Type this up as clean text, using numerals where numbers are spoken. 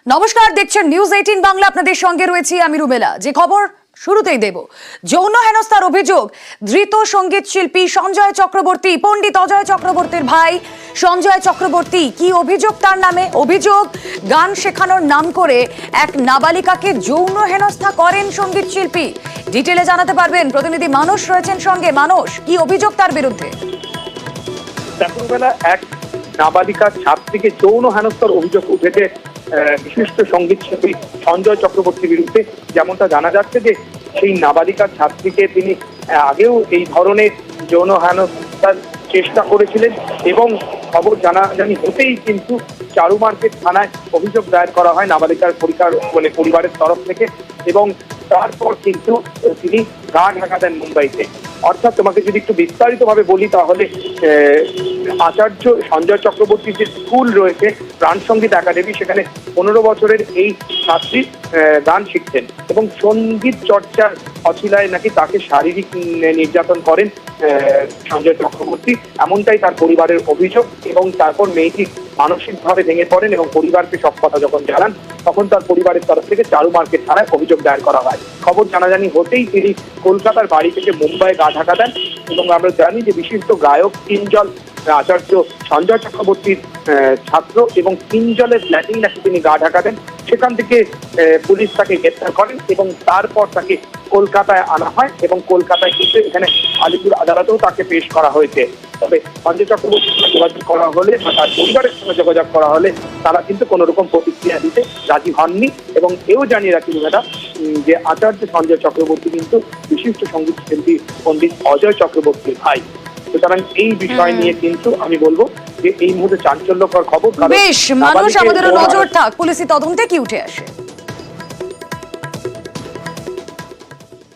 নমস্কার, দেখছেন নিউজ 18 বাংলা। আপনাদের সঙ্গে রয়েছি আমি রুমেলা। যে খবর শুরুতেই দেব, যৌন হেনস্থার অভিযোগ ধৃত সঙ্গীত শিল্পী সঞ্জয় চক্রবর্তী, পণ্ডিত অজয় চক্রবর্তীর ভাই সঞ্জয় চক্রবর্তী। কি অভিযোগ তার নামে? অভিযোগ গান শেখানোর নাম করে এক নাবালিকাকে যৌন হেনস্থা করেন সঙ্গীত শিল্পী। ডিটেলে জানাতে পারবেন প্রতিনিধি মানস রয়েছেন সঙ্গে। মানস, কি অভিযোগ তার বিরুদ্ধে? এক নাবালিকা ছাত্রীকে যৌন হেনস্থার অভিযোগ উঠেছে বিশিষ্ট সঙ্গীত শিল্পী সঞ্জয় চক্রবর্তীর বিরুদ্ধে। যেমনটা জানা যাচ্ছে যে সেই নাবালিকা ছাত্রীকে তিনি আগেও এই ধরনের যৌন হেনস্থার চেষ্টা করেছিলেন এবং খবর জানাজানি হতেই কিন্তু চারু মার্কেট থানায় অভিযোগ দায়ের করা হয় নাবালিকার পরিবারের তরফ থেকে, এবং তারপর কিন্তু তিনি গা ঢাকা দেন মুম্বাইতে। অর্থাৎ তোমাকে যদি একটু বিস্তারিতভাবে বলি তাহলে আচার্য সঞ্জয় চক্রবর্তীর যে স্কুল রয়েছে প্রাণ সঙ্গীত একাডেমি, সেখানে 15 বছরের এই ছাত্রী গান শিখতেন এবং সঙ্গীত চর্চার অছিলায় নাকি তাকে শারীরিক নির্যাতন করেন সঞ্জয় চক্রবর্তী, এমনটাই তার পরিবারের অভিযোগ। এবং তারপর মেয়েটি মানসিকভাবে ভেঙে পড়েন এবং পরিবারকে সব কথা যখন জানান তখন তার পরিবারের তরফ থেকে চারু মার্কেট থানায় অভিযোগ দায়ের করা হয়। খবর জানাজানি হতেই তিনি কলকাতার বাড়ি থেকে মুম্বাই গা ঢাকা দেন এবং আমরা জানি যে বিশিষ্ট গায়ক কিঞ্জল আচার্য সঞ্জয় চক্রবর্তীর ছাত্র এবং কিঞ্জলের ফ্ল্যাটেই নাকি তিনি গা ঢাকা দেন। সেখান থেকে পুলিশ তাকে গ্রেপ্তার করেন এবং তারপর তাকে কলকাতায় আনা হয় এবং কলকাতায় এসে এখানে আলিপুর আদালতেও তাকে পেশ করা হয়েছে। তবে সঞ্জয় চক্রবর্তীর সঙ্গে যোগাযোগ করা হলে বা তার পরিবারের সঙ্গে যোগাযোগ করা হলে তারা কিন্তু কোনো রকম প্রতিক্রিয়া দিতে রাজি হননি। এবং এও জানিয়ে রাখি ম্যাডাম যে আচার্য সঞ্জয় চক্রবর্তী কিন্তু বিশিষ্ট সঙ্গীত শিল্পী পণ্ডিত অজয় চক্রবর্তীর ভাই। সুতরাং এই বিষয় নিয়ে কিন্তু আমি বলবো যে এই মুহূর্তে চাঞ্চল্যকর খবর। বেশ মানুষ, আমাদের নজর থাক পুলিশি তদন্তে কি উঠে আসে।